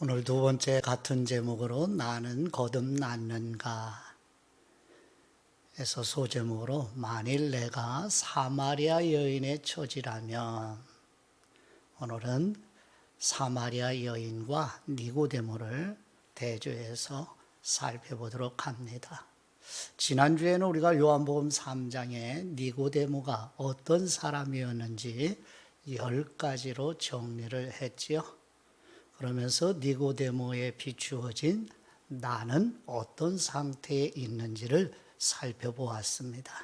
오늘 두 번째 같은 제목으로 나는 거듭났는가 에서 소제목으로 만일 내가 사마리아 여인의 처지라면, 오늘은 사마리아 여인과 니고데모를 대조해서 살펴보도록 합니다. 지난주에는 우리가 요한복음 3장에 니고데모가 어떤 사람이었는지 10가지로 정리를 했지요. 그러면서 니고데모에 비추어진 나는 어떤 상태에 있는지를 살펴보았습니다.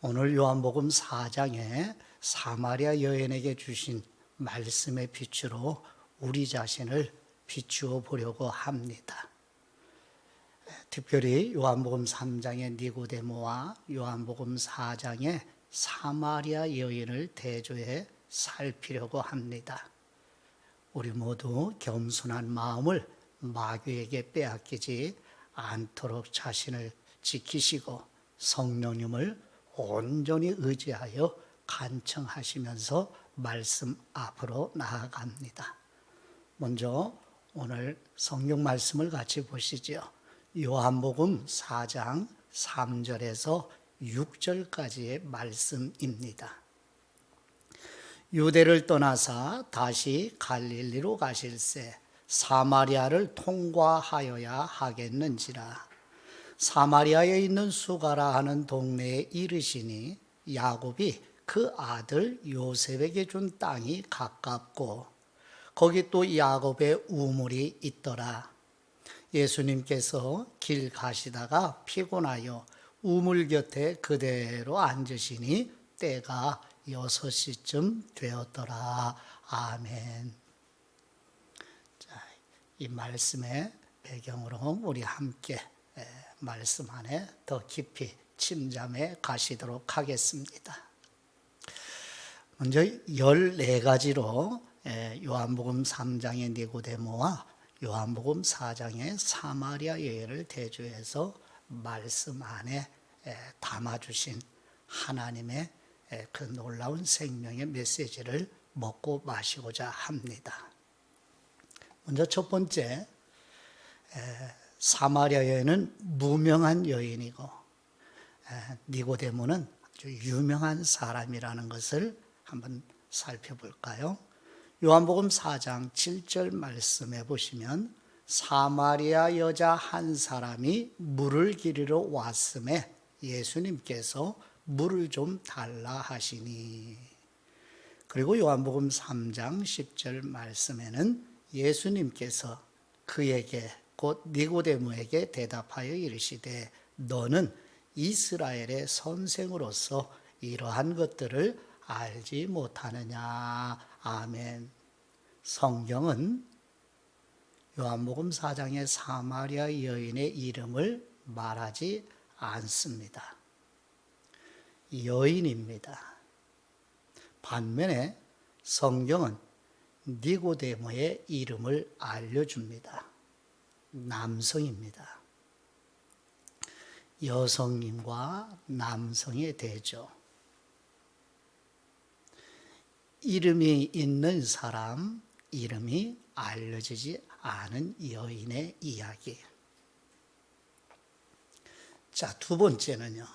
오늘 요한복음 4장에 사마리아 여인에게 주신 말씀의 빛으로 우리 자신을 비추어 보려고 합니다. 특별히 요한복음 3장의 니고데모와 요한복음 4장의 사마리아 여인을 대조해 살피려고 합니다. 우리 모두 겸손한 마음을 마귀에게 빼앗기지 않도록 자신을 지키시고 성령님을 온전히 의지하여 간청하시면서 말씀 앞으로 나아갑니다. 먼저 오늘 성경 말씀을 같이 보시죠. 요한복음 4장 3절에서 6절까지의 말씀입니다. 유대를 떠나사 다시 갈릴리로 가실새 사마리아를 통과하여야 하겠는지라. 사마리아에 있는 수가라 하는 동네에 이르시니 야곱이 그 아들 요셉에게 준 땅이 가깝고 거기 또 야곱의 우물이 있더라. 예수님께서 길 가시다가 피곤하여 우물 곁에 그대로 앉으시니 때가 6시쯤 되었더라. 아멘. 자, 이 말씀의 배경으로 우리 함께 말씀 안에 더 깊이 침잠해 가시도록 하겠습니다. 먼저 14가지로 요한복음 3장의 니고데모와 요한복음 4장의 사마리아 여인을 대조해서 말씀 안에 담아주신 하나님의 그 놀라운 생명의 메시지를 먹고 마시고자 합니다. 먼저 첫 번째, 사마리아 여인은 무명한 여인이고 니고데모는 아주 유명한 사람이라는 것을 한번 살펴볼까요? 요한복음 4장 7절 말씀해 보시면 사마리아 여자 한 사람이 물을 기르러 왔음에 예수님께서 물을 좀 달라 하시니. 그리고 요한복음 3장 10절 말씀에는 예수님께서 그에게 곧 니고데모에게 대답하여 이르시되 너는 이스라엘의 선생으로서 이러한 것들을 알지 못하느냐. 아멘. 성경은 요한복음 4장의 사마리아 여인의 이름을 말하지 않습니다. 여인입니다. 반면에 성경은 니고데모의 이름을 알려줍니다. 남성입니다. 여성님과 남성의 대조. 이름이 있는 사람, 이름이 알려지지 않은 여인의 이야기. 자, 두 번째는요.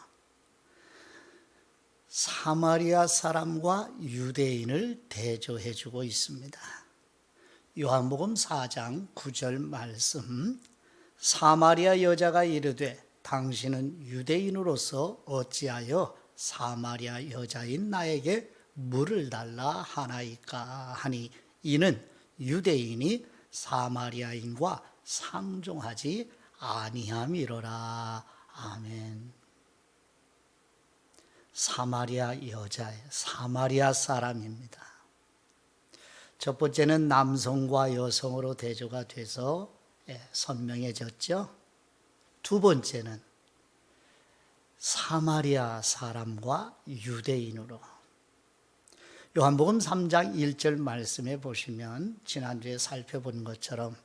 사마리아 사람과 유대인을 대조해 주고 있습니다. 요한복음 4장 9절 말씀, 사마리아 여자가 이르되 당신은 유대인으로서 어찌하여 사마리아 여자인 나에게 물을 달라 하나이까 하니 이는 유대인이 사마리아인과 상종하지 아니함이로라. 아멘. 사마리아 여자예요. 사마리아 사람입니다. 첫 번째는 남성과 여성으로 대조가 돼서 선명해졌죠. 두 번째는 사마리아 사람과 유대인으로. 요한복음 3장 1절 말씀에 보시면 지난주에 살펴본 것처럼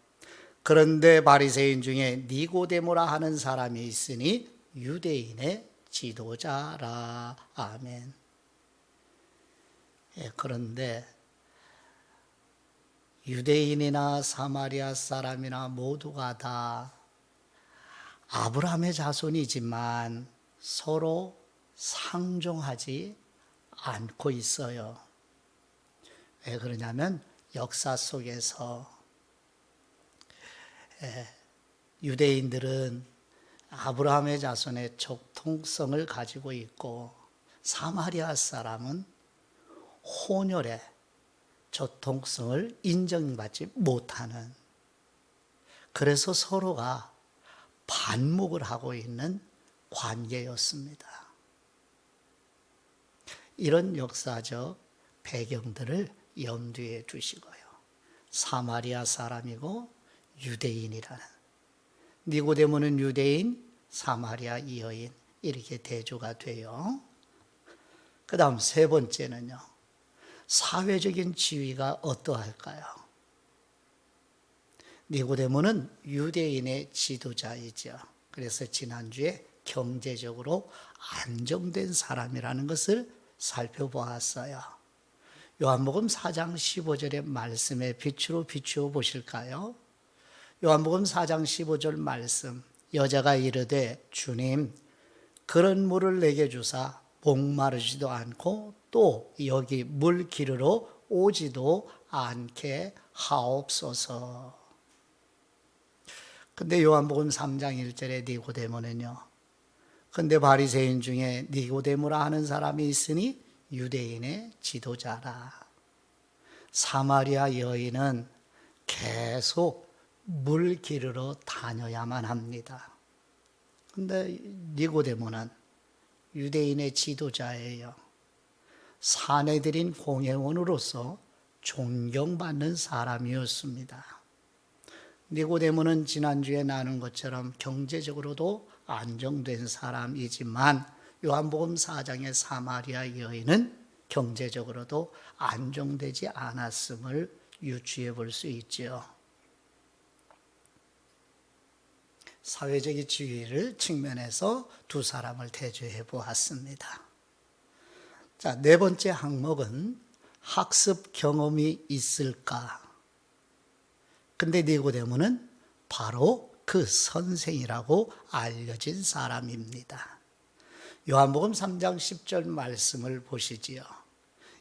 그런데 바리새인 중에 니고데모라 하는 사람이 있으니 유대인의 지도자라. 아멘. 그런데 유대인이나 사마리아 사람이나 모두가 다 아브라함의 자손이지만 서로 상종하지 않고 있어요. 왜 그러냐면 역사 속에서 유대인들은 아브라함의 자손의 족통성을 가지고 있고 사마리아 사람은 혼혈의 족통성을 인정받지 못하는, 그래서 서로가 반목을 하고 있는 관계였습니다. 이런 역사적 배경들을 염두에 두시고요. 사마리아 사람이고 유대인이라는, 니고데모는 유대인, 사마리아 여인, 이렇게 대조가 돼요. 그 다음 세 번째는요, 사회적인 지위가 어떠할까요? 니고데모는 유대인의 지도자이죠. 그래서 지난주에 경제적으로 안정된 사람이라는 것을 살펴보았어요. 요한복음 4장 15절의 말씀에 빛으로 비추어 보실까요? 요한복음 4장 15절 말씀, 여자가 이르되 주님 그런 물을 내게 주사 목마르지도 않고 또 여기 물 기르러 오지도 않게 하옵소서. 근데 요한복음 3장 1절에 니고데모는요, 근데 바리새인 중에 니고데모라 하는 사람이 있으니 유대인의 지도자라. 사마리아 여인은 계속 물 기르러 다녀야만 합니다. 근데 니고데모는 유대인의 지도자예요. 사내들인 공회원으로서 존경받는 사람이었습니다. 니고데모는 지난주에 나눈 것처럼 경제적으로도 안정된 사람이지만 요한복음 4장의 사마리아 여인은 경제적으로도 안정되지 않았음을 유추해 볼 수 있죠. 사회적인 지위를 측면에서 두 사람을 대조해 보았습니다. 자, 네 번째 항목은 학습 경험이 있을까? 근데 니고데모는 바로 그 선생이라고 알려진 사람입니다. 요한복음 3장 10절 말씀을 보시지요.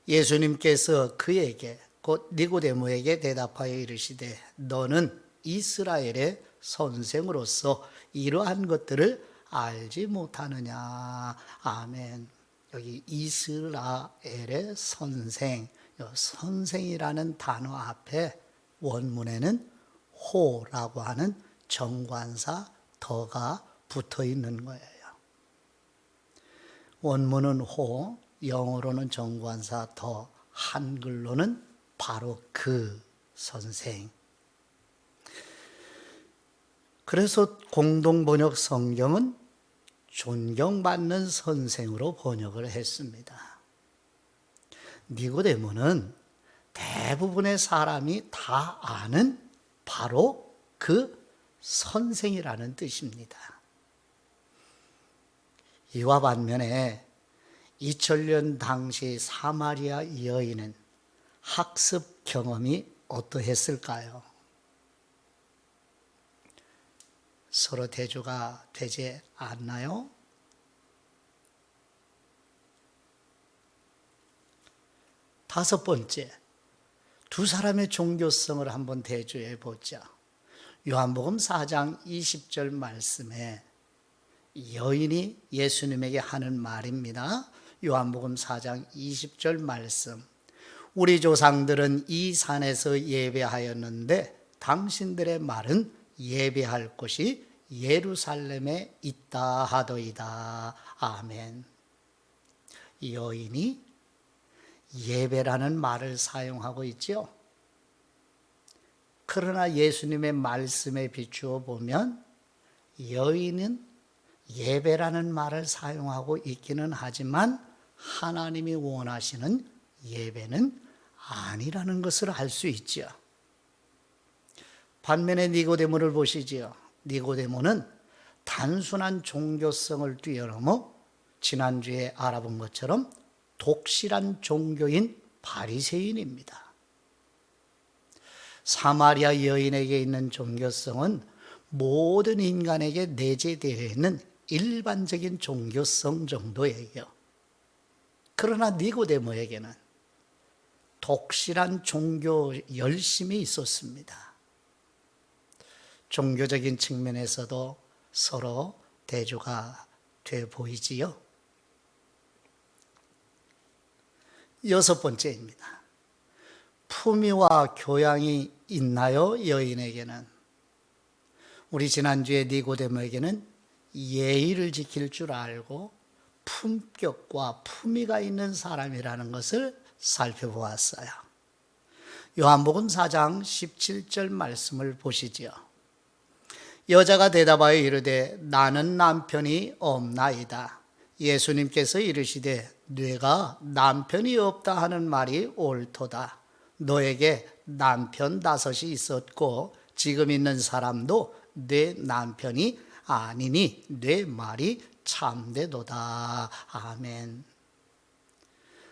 예수님께서 그에게 곧 니고데모에게 대답하여 이르시되 너는 이스라엘의 선생으로서 이러한 것들을 알지 못하느냐. 아멘. 여기 이스라엘의 선생, 선생이라는 단어 앞에 원문에는 호라고 하는 정관사 더가 붙어 있는 거예요. 원문은 호, 영어로는 정관사 더, 한글로는 바로 그 선생. 그래서 공동번역 성경은 존경받는 선생으로 번역을 했습니다. 니고데모는 대부분의 사람이 다 아는 바로 그 선생이라는 뜻입니다. 이와 반면에 2000년 당시 사마리아 여인은 학습 경험이 어떠했을까요? 서로 대조가 되지 않나요? 다섯 번째, 두 사람의 종교성을 한번 대조해 보자. 요한복음 4장 20절 말씀에 여인이 예수님에게 하는 말입니다. 요한복음 4장 20절 말씀. 우리 조상들은 이 산에서 예배하였는데 당신들의 말은 예배할 곳이 예루살렘에 있다 하도이다. 아멘. 여인이 예배라는 말을 사용하고 있죠. 그러나 예수님의 말씀에 비추어 보면 여인은 예배라는 말을 사용하고 있기는 하지만 하나님이 원하시는 예배는 아니라는 것을 알 수 있죠. 반면에 니고데모를 보시지요. 니고데모는 단순한 종교성을 뛰어넘어 지난주에 알아본 것처럼 독실한 종교인 바리새인입니다. 사마리아 여인에게 있는 종교성은 모든 인간에게 내재되어 있는 일반적인 종교성 정도예요. 그러나 니고데모에게는 독실한 종교 열심이 있었습니다. 종교적인 측면에서도 서로 대조가 돼 보이지요. 여섯 번째입니다. 품위와 교양이 있나요? 여인에게는. 우리 지난주에 니고데모에게는 예의를 지킬 줄 알고 품격과 품위가 있는 사람이라는 것을 살펴보았어요. 요한복음 4장 17절 말씀을 보시지요. 여자가 대답하여 이르되 나는 남편이 없나이다. 예수님께서 이르시되 네가 남편이 없다 하는 말이 옳도다. 너에게 남편 5이 있었고 지금 있는 사람도 네 남편이 아니니 네 말이 참되도다. 아멘.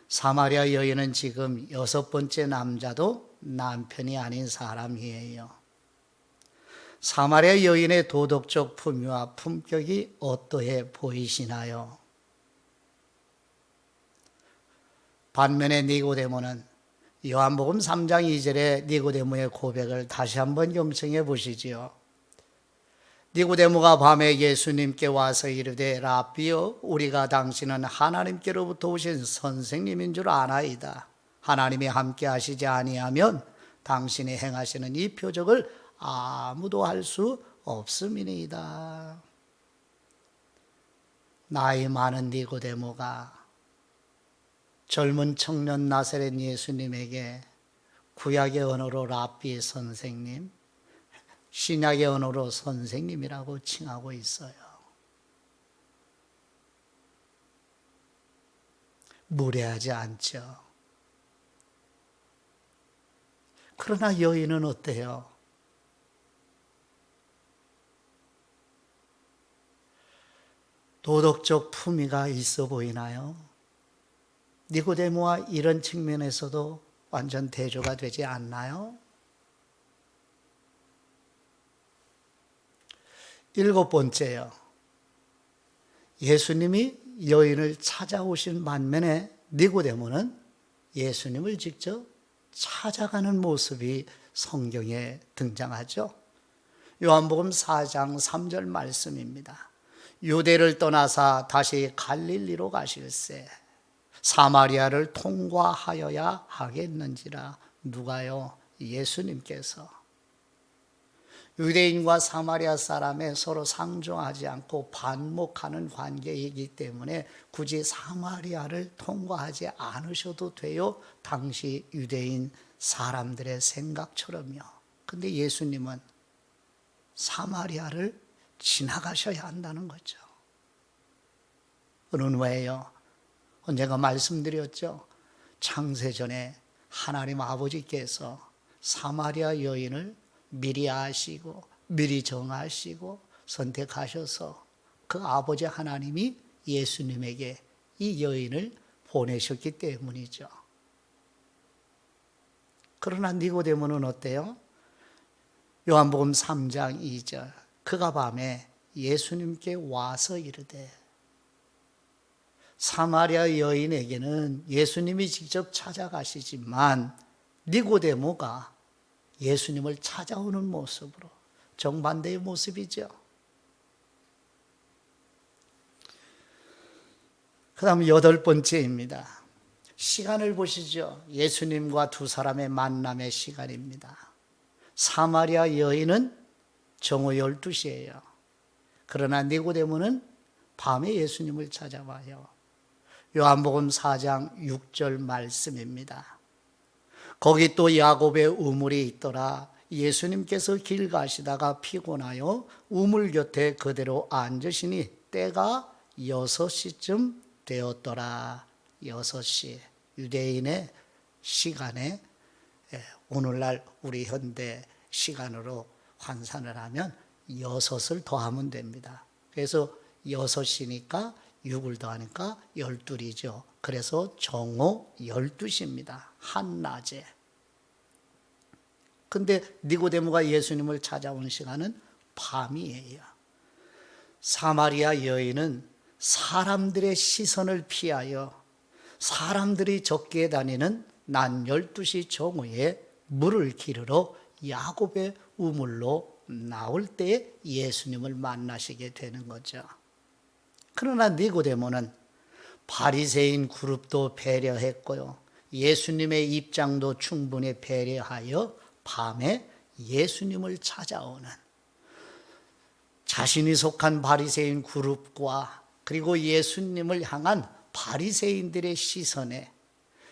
사마리아 여인은 지금 6번째 남자도 남편이 아닌 사람이에요. 사마리아 여인의 도덕적 품위와 품격이 어떠해 보이시나요? 반면에 니고데모는 요한복음 3장 2절에 니고데모의 고백을 다시 한번 경청해 보시지요. 니고데모가 밤에 예수님께 와서 이르되 라비여 우리가 당신은 하나님께로부터 오신 선생님인 줄 아나이다. 하나님이 함께 하시지 아니하면 당신이 행하시는 이 표적을 아무도 할 수 없음이니이다. 나이 많은 니고데모가 젊은 청년 나사렛 예수님에게 구약의 언어로 랍비 선생님, 신약의 언어로 선생님이라고 칭하고 있어요. 무례하지 않죠. 그러나 여인은 어때요? 도덕적 품위가 있어 보이나요? 니고데모와 이런 측면에서도 완전 대조가 되지 않나요? 7번째요. 예수님이 여인을 찾아오신 반면에 니고데모는 예수님을 직접 찾아가는 모습이 성경에 등장하죠. 요한복음 4장 3절 말씀입니다. 유대를 떠나사 다시 갈릴리로 가실새 사마리아를 통과하여야 하겠는지라. 누가요? 예수님께서. 유대인과 사마리아 사람의 서로 상종하지 않고 반목하는 관계이기 때문에 굳이 사마리아를 통과하지 않으셔도 돼요. 당시 유대인 사람들의 생각처럼요. 근데 예수님은 사마리아를 지나가셔야 한다는 거죠. 그는 왜요? 언젠가 말씀드렸죠. 창세전에 하나님 아버지께서 사마리아 여인을 미리 아시고 미리 정하시고 선택하셔서 그 아버지 하나님이 예수님에게 이 여인을 보내셨기 때문이죠. 그러나 니고데모는 어때요? 요한복음 3장 2절 그가 밤에 예수님께 와서 이르되, 사마리아 여인에게는 예수님이 직접 찾아가시지만 니고데모가 예수님을 찾아오는 모습으로, 정반대의 모습이죠. 그 다음 8번째입니다. 시간을 보시죠. 예수님과 두 사람의 만남의 시간입니다. 사마리아 여인은 정오 12시예요. 그러나 니고데모는 밤에 예수님을 찾아와요. 요한복음 4장 6절 말씀입니다. 거기 또 야곱의 우물이 있더라. 예수님께서 길 가시다가 피곤하여 우물 곁에 그대로 앉으시니 때가 6시쯤 되었더라. 6시, 유대인의 시간에 오늘날 우리 현대 시간으로 환산을 하면 6을 더하면 됩니다. 그래서 6이니까 6을 더하니까 12이죠. 그래서 정오 12시입니다. 한낮에. 근데 니고데모가 예수님을 찾아온 시간은 밤이에요. 사마리아 여인은 사람들의 시선을 피하여 사람들이 적게 다니는 낮 12시 정오에 물을 기르러 야곱의 우물로 나올 때 예수님을 만나시게 되는 거죠. 그러나 니고데모는 바리새인 그룹도 배려했고요. 예수님의 입장도 충분히 배려하여 밤에 예수님을 찾아오는 자신이 속한 바리새인 그룹과 그리고 예수님을 향한 바리새인들의 시선에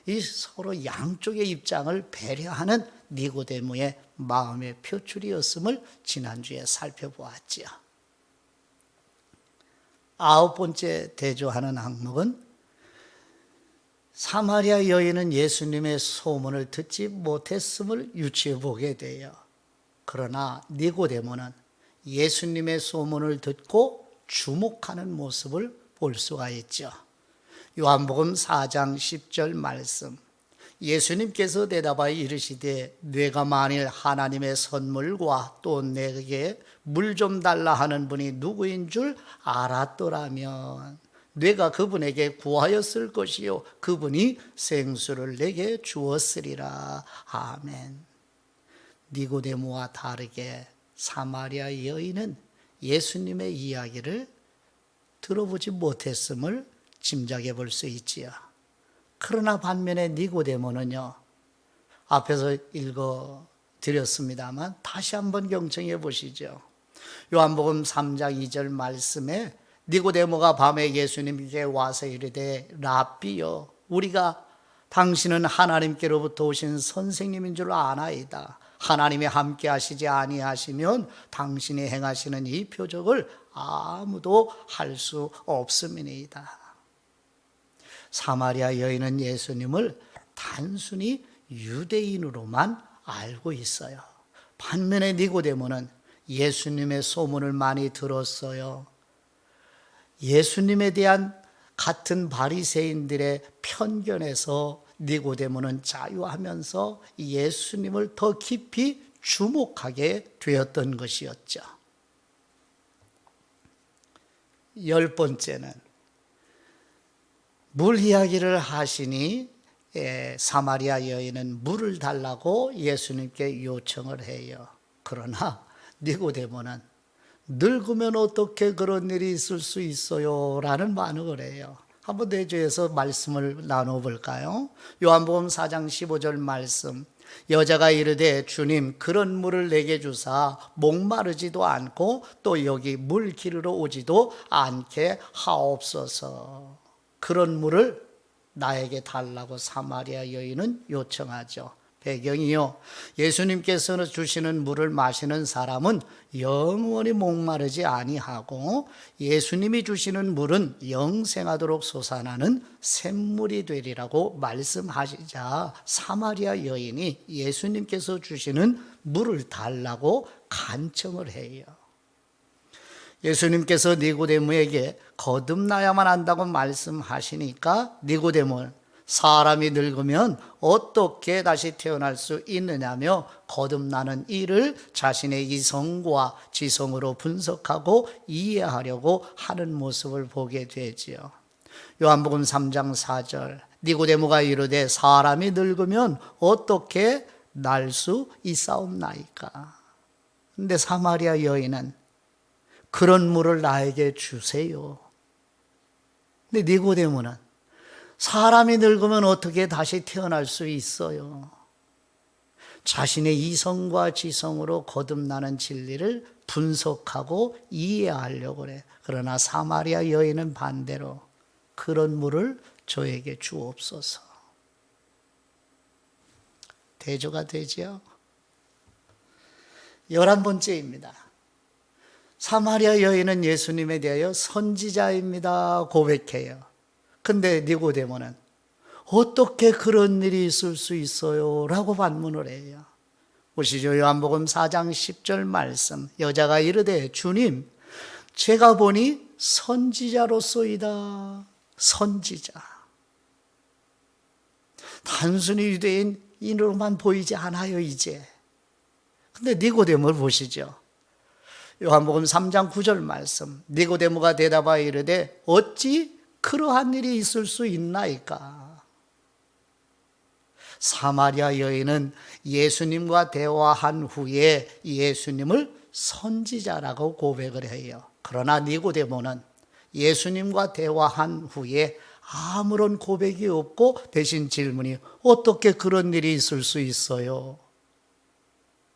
이 서로 양쪽의 입장을 배려하는 니고데모의 마음의 표출이었음을 지난주에 살펴보았지요. 9번째 대조하는 항목은 사마리아 여인은 예수님의 소문을 듣지 못했음을 유추해 보게 돼요. 그러나 니고데모는 예수님의 소문을 듣고 주목하는 모습을 볼 수가 있죠. 요한복음 4장 10절 말씀, 예수님께서 대답하여 이르시되 내가 만일 하나님의 선물과 또 내게 물 좀 달라 하는 분이 누구인 줄 알았더라면 내가 그분에게 구하였을 것이요 그분이 생수를 내게 주었으리라. 아멘. 니고데모와 다르게 사마리아 여인은 예수님의 이야기를 들어보지 못했음을 짐작해 볼 수 있지요. 그러나 반면에 니고데모는요, 앞에서 읽어 드렸습니다만 다시 한번 경청해 보시죠. 요한복음 3장 2절 말씀에 니고데모가 밤에 예수님께 와서 이르되 랍비여, 우리가 당신은 하나님께로부터 오신 선생님인 줄 아나이다. 하나님이 함께 하시지 아니하시면 당신이 행하시는 이 표적을 아무도 할 수 없음이니이다. 사마리아 여인은 예수님을 단순히 유대인으로만 알고 있어요. 반면에 니고데모는 예수님의 소문을 많이 들었어요. 예수님에 대한 같은 바리새인들의 편견에서 니고데모는 자유하면서 예수님을 더 깊이 주목하게 되었던 것이었죠. 10번째는 물 이야기를 하시니 사마리아 여인은 물을 달라고 예수님께 요청을 해요. 그러나 니고데모는 늙으면 어떻게 그런 일이 있을 수 있어요? 라는 반응을 해요. 한번 대조해서 말씀을 나눠볼까요? 요한복음 4장 15절 말씀, 여자가 이르되 주님 그런 물을 내게 주사 목마르지도 않고 또 여기 물 기르러 오지도 않게 하옵소서. 그런 물을 나에게 달라고 사마리아 여인은 요청하죠. 배경이요, 예수님께서 주시는 물을 마시는 사람은 영원히 목마르지 아니하고 예수님이 주시는 물은 영생하도록 솟아나는 샘물이 되리라고 말씀하시자 사마리아 여인이 예수님께서 주시는 물을 달라고 간청을 해요. 예수님께서 니고데모에게 거듭나야만 한다고 말씀하시니까 니고데모는 사람이 늙으면 어떻게 다시 태어날 수 있느냐며 거듭나는 일을 자신의 이성과 지성으로 분석하고 이해하려고 하는 모습을 보게 되지요. 요한복음 3장 4절, 니고데모가 이르되 사람이 늙으면 어떻게 날 수 있사옵나이까. 근데 사마리아 여인은 그런 물을 나에게 주세요. 근데 니고데모는 사람이 늙으면 어떻게 다시 태어날 수 있어요? 자신의 이성과 지성으로 거듭나는 진리를 분석하고 이해하려고 그래. 그러나 사마리아 여인은 반대로 그런 물을 저에게 주옵소서. 대조가 되지요. 11번째입니다. 사마리아 여인은 예수님에 대하여 선지자입니다 고백해요. 근데 니고데모는 어떻게 그런 일이 있을 수 있어요? 라고 반문을 해요. 보시죠. 요한복음 4장 10절 말씀, 여자가 이르되 주님 제가 보니 선지자로소이다. 선지자. 단순히 유대인으로만 보이지 않아요. 이제 근데 니고데모를 보시죠. 요한복음 3장 9절 말씀. 니고데모가 대답하여 이르되 어찌 그러한 일이 있을 수 있나이까. 사마리아 여인은 예수님과 대화한 후에 예수님을 선지자라고 고백을 해요. 그러나 니고데모는 예수님과 대화한 후에 아무런 고백이 없고 대신 질문이 어떻게 그런 일이 있을 수 있어요?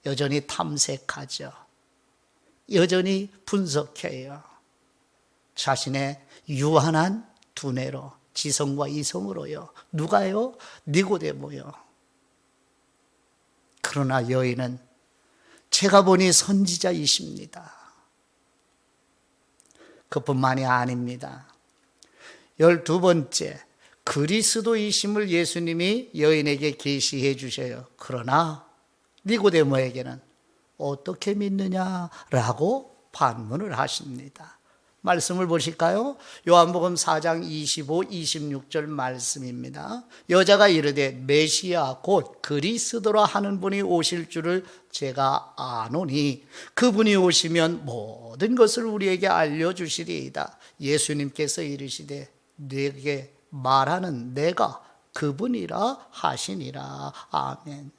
여전히 탐색하죠. 여전히 분석해요. 자신의 유한한 두뇌로, 지성과 이성으로요. 누가요? 니고데모요. 그러나 여인은 제가 보니 선지자이십니다. 그뿐만이 아닙니다. 12번째, 그리스도이심을 예수님이 여인에게 계시해 주셔요. 그러나 니고데모에게는 어떻게 믿느냐라고 반문을 하십니다. 말씀을 보실까요? 요한복음 4장 25, 26절 말씀입니다. 여자가 이르되 메시아 곧 그리스도라 하는 분이 오실 줄을 제가 아노니 그분이 오시면 모든 것을 우리에게 알려주시리이다. 예수님께서 이르시되 내게 말하는 내가 그분이라 하시니라. 아멘.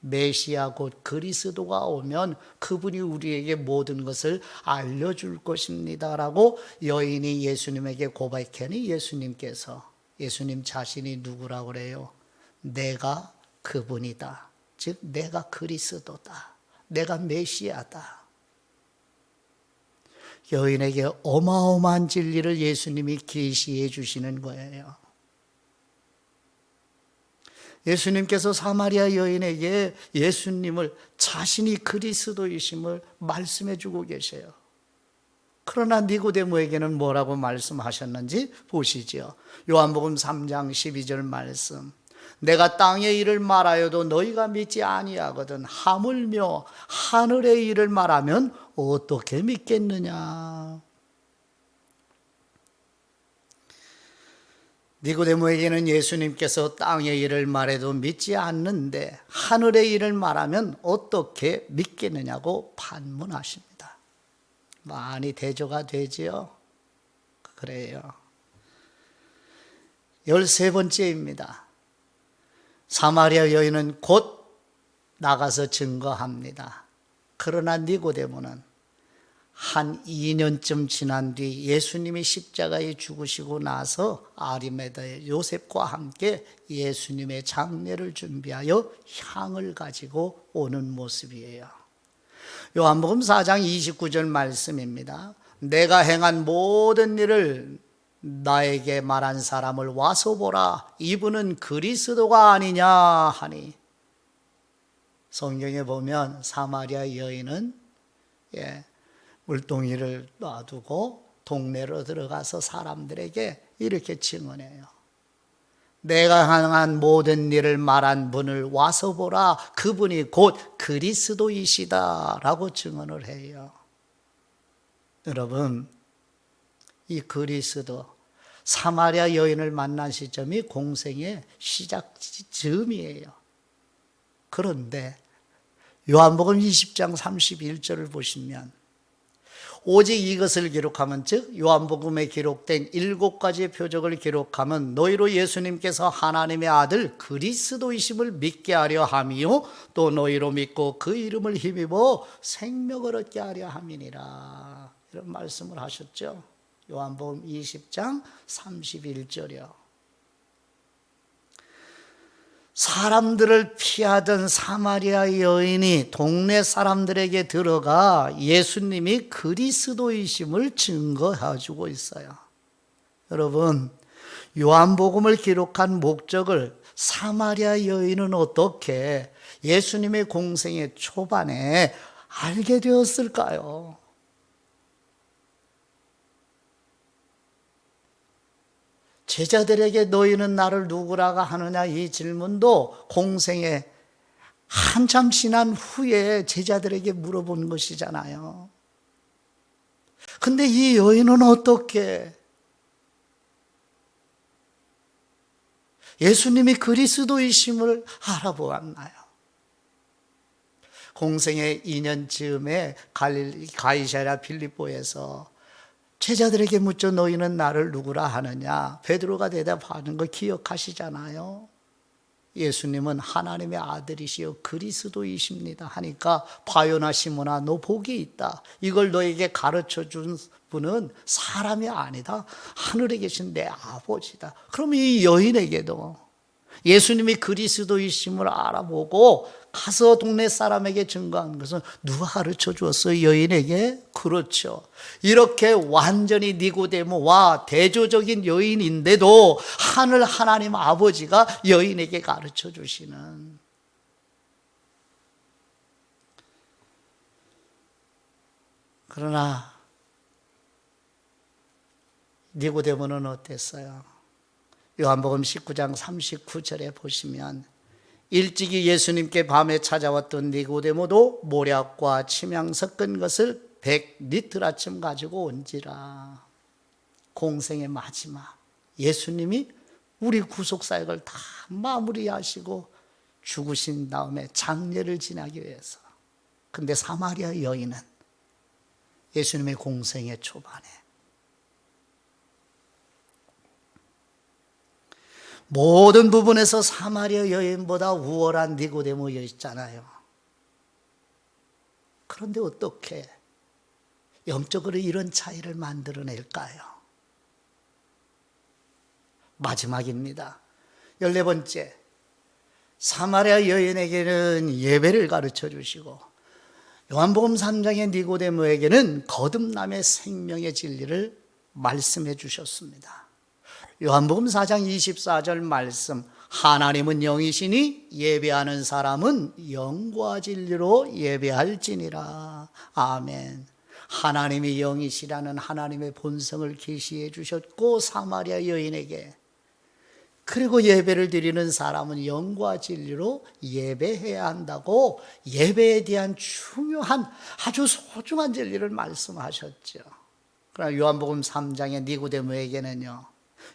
메시아 곧 그리스도가 오면 그분이 우리에게 모든 것을 알려줄 것입니다 라고 여인이 예수님에게 고백하니 예수님 자신이 누구라고 그래요? 내가 그분이다. 즉 내가 그리스도다. 내가 메시아다. 여인에게 어마어마한 진리를 예수님이 계시해 주시는 거예요. 예수님께서 사마리아 여인에게 예수님을 자신이 그리스도이심을 말씀해 주고 계세요. 그러나 니고데모에게는 뭐라고 말씀하셨는지 보시죠. 요한복음 3장 12절 말씀. 내가 땅의 일을 말하여도 너희가 믿지 아니하거든 하물며 하늘의 일을 말하면 어떻게 믿겠느냐. 니고데모에게는 예수님께서 땅의 일을 말해도 믿지 않는데 하늘의 일을 말하면 어떻게 믿겠느냐고 반문하십니다. 많이 대조가 되지요? 그래요. 13번째입니다. 사마리아 여인은 곧 나가서 증거합니다. 그러나 니고데모는 한 2년쯤 지난 뒤 예수님이 십자가에 죽으시고 나서 아리마다의 요셉과 함께 예수님의 장례를 준비하여 향을 가지고 오는 모습이에요. 요한복음 4장 29절 말씀입니다. 내가 행한 모든 일을 나에게 말한 사람을 와서 보라. 이분은 그리스도가 아니냐 하니. 성경에 보면 사마리아 여인은 물동이를 놔두고 동네로 들어가서 사람들에게 이렇게 증언해요. 내가 행한 모든 일을 말한 분을 와서 보라. 그분이 곧 그리스도이시다 라고 증언을 해요. 여러분, 이 그리스도, 사마리아 여인을 만난 시점이 공생의 시작 즈음이에요. 그런데 요한복음 20장 31절을 보시면 오직 이것을 기록하면, 즉 요한복음에 기록된 7가지의 표적을 기록하면 너희로 예수님께서 하나님의 아들 그리스도이심을 믿게 하려 함이요 또 너희로 믿고 그 이름을 힘입어 생명을 얻게 하려 함이니라. 이런 말씀을 하셨죠. 요한복음 20장 31절이요. 사람들을 피하던 사마리아 여인이 동네 사람들에게 들어가 예수님이 그리스도이심을 증거해주고 있어요. 여러분, 요한복음을 기록한 목적을 사마리아 여인은 어떻게 예수님의 공생의 초반에 알게 되었을까요? 제자들에게 너희는 나를 누구라고 하느냐 이 질문도 공생에 한참 지난 후에 제자들에게 물어본 것이잖아요. 근데 이 여인은 어떻게 예수님이 그리스도이심을 알아보았나요? 공생의 2년 즈음에 가이사랴 빌립보에서 제자들에게 묻죠. 너희는 나를 누구라 하느냐? 베드로가 대답하는 거 기억하시잖아요. 예수님은 하나님의 아들이시요 그리스도이십니다 하니까, 바요나 시몬아 너 복이 있다. 이걸 너에게 가르쳐 준 분은 사람이 아니다. 하늘에 계신 내 아버지다. 그럼 이 여인에게도 예수님이 그리스도이심을 알아보고 가서 동네 사람에게 증거한 것은 누가 가르쳐 주었어요? 여인에게? 그렇죠. 이렇게 완전히 니고데모와 대조적인 여인인데도 하늘 하나님 아버지가 여인에게 가르쳐 주시는. 그러나 니고데모는 어땠어요? 요한복음 19장 39절에 보시면, 일찍이 예수님께 밤에 찾아왔던 니고데모도 모략과 침향 섞은 것을 100리터라쯤 가지고 온지라. 공생의 마지막, 예수님이 우리 구속사역을 다 마무리하시고 죽으신 다음에 장례를 지나기 위해서. 근데 사마리아 여인은 예수님의 공생의 초반에 모든 부분에서 사마리아 여인보다 우월한 니고데모였잖아요. 그런데 어떻게 영적으로 이런 차이를 만들어낼까요? 마지막입니다. 14번째, 사마리아 여인에게는 예배를 가르쳐 주시고 요한복음 3장의 니고데모에게는 거듭남의 생명의 진리를 말씀해 주셨습니다. 요한복음 4장 24절 말씀, 하나님은 영이시니 예배하는 사람은 영과 진리로 예배할지니라. 아멘. 하나님이 영이시라는 하나님의 본성을 계시해 주셨고, 사마리아 여인에게, 그리고 예배를 드리는 사람은 영과 진리로 예배해야 한다고 예배에 대한 중요한 아주 소중한 진리를 말씀하셨죠. 그러나 요한복음 3장의 니고데모에게는요,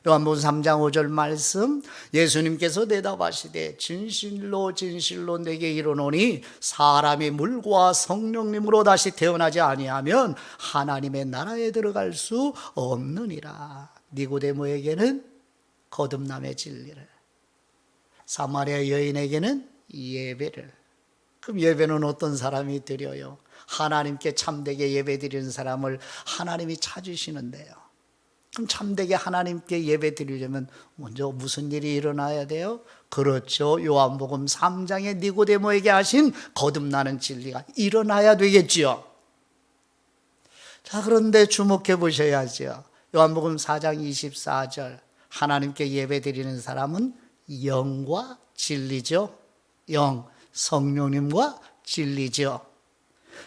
요한복음 3장 5절 말씀, 예수님께서 대답하시되 진실로 진실로 내게 이르노니 사람이 물과 성령님으로 다시 태어나지 아니하면 하나님의 나라에 들어갈 수 없느니라. 니고데모에게는 거듭남의 진리를, 사마리아 여인에게는 예배를. 그럼 예배는 어떤 사람이 드려요? 하나님께 참되게 예배 드리는 사람을 하나님이 찾으시는데요. 그럼 참되게 하나님께 예배 드리려면 먼저 무슨 일이 일어나야 돼요? 그렇죠. 요한복음 3장에 니고데모에게 하신 거듭나는 진리가 일어나야 되겠지요. 자, 그런데 주목해 보셔야죠. 요한복음 4장 24절, 하나님께 예배 드리는 사람은 영과 진리죠. 영, 성령님과 진리죠.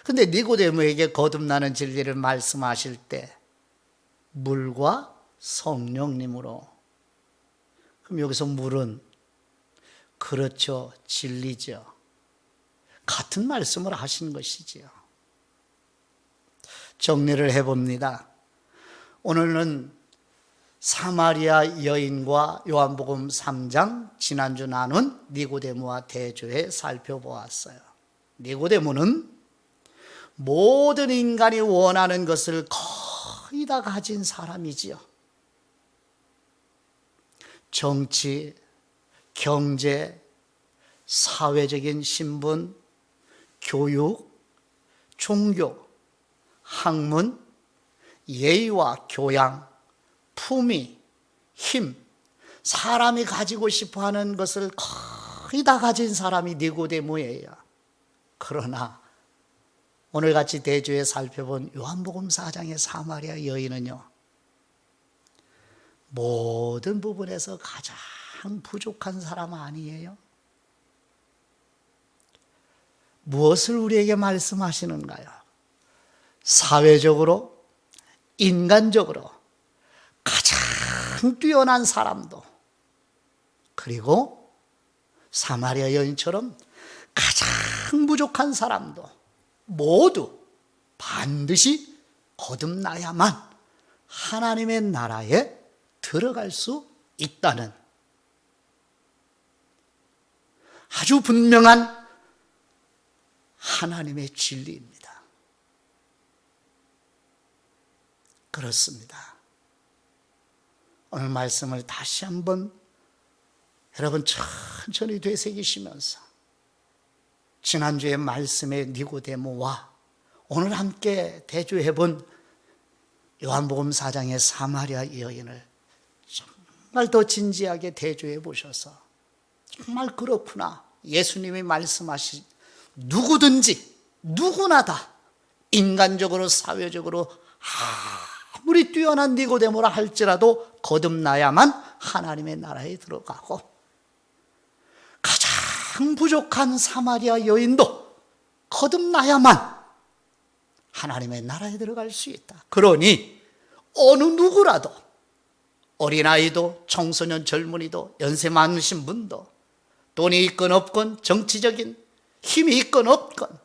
근데 니고데모에게 거듭나는 진리를 말씀하실 때 물과 성령님으로. 그럼 여기서 물은, 그렇죠, 진리죠. 같은 말씀을 하신 것이지요. 정리를 해봅니다. 오늘은 사마리아 여인과 요한복음 3장, 지난주 나눈 니고데모와 대조해 살펴보았어요. 니고데모는 모든 인간이 원하는 것을 거의 다 가진 사람이지요. 정치, 경제, 사회적인 신분, 교육, 종교, 학문, 예의와 교양, 품위, 힘, 사람이 가지고 싶어하는 것을 거의 다 가진 사람이 니고데모예요. 그러나 오늘 같이 대조에 살펴본 요한복음 4장의 사마리아 여인은요, 모든 부분에서 가장 부족한 사람 아니에요? 무엇을 우리에게 말씀하시는가요? 사회적으로, 인간적으로 가장 뛰어난 사람도, 그리고 사마리아 여인처럼 가장 부족한 사람도 모두 반드시 거듭나야만 하나님의 나라에 들어갈 수 있다는 아주 분명한 하나님의 진리입니다. 그렇습니다. 오늘 말씀을 다시 한번 여러분 천천히 되새기시면서 지난주의 말씀의 니고데모와 오늘 함께 대주해본 요한복음 4장의 사마리아 여인을 정말 더 진지하게 대주해 보셔서 정말 그렇구나, 예수님이 말씀하신 누구든지 누구나 다 인간적으로 사회적으로 아무리 뛰어난 니고데모라 할지라도 거듭나야만 하나님의 나라에 들어가고, 가장 부족한 사마리아 여인도 거듭나야만 하나님의 나라에 들어갈 수 있다. 그러니 어느 누구라도, 어린아이도 청소년 젊은이도 연세 많으신 분도 돈이 있건 없건 정치적인 힘이 있건 없건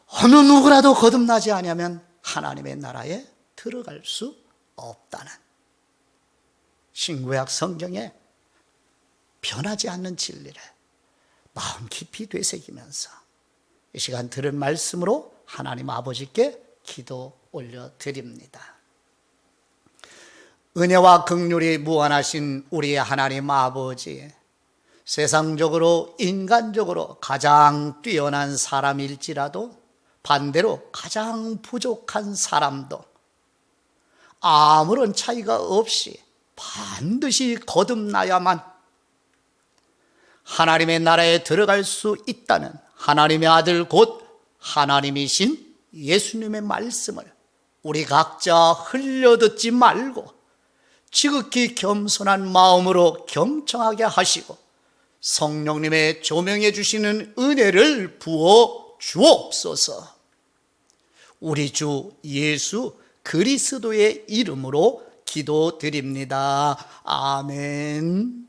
어느 누구라도 거듭나지 않으면 하나님의 나라에 들어갈 수 없다는 신구약 성경에 변하지 않는 진리를 마음 깊이 되새기면서 이 시간 들은 말씀으로 하나님 아버지께 기도 올려드립니다. 은혜와 긍휼이 무한하신 우리 하나님 아버지, 세상적으로 인간적으로 가장 뛰어난 사람일지라도 반대로 가장 부족한 사람도 아무런 차이가 없이 반드시 거듭나야만 하나님의 나라에 들어갈 수 있다는 하나님의 아들 곧 하나님이신 예수님의 말씀을 우리 각자 흘려듣지 말고 지극히 겸손한 마음으로 경청하게 하시고 성령님의 조명해 주시는 은혜를 부어 주옵소서. 우리 주 예수 그리스도의 이름으로 기도드립니다. 아멘.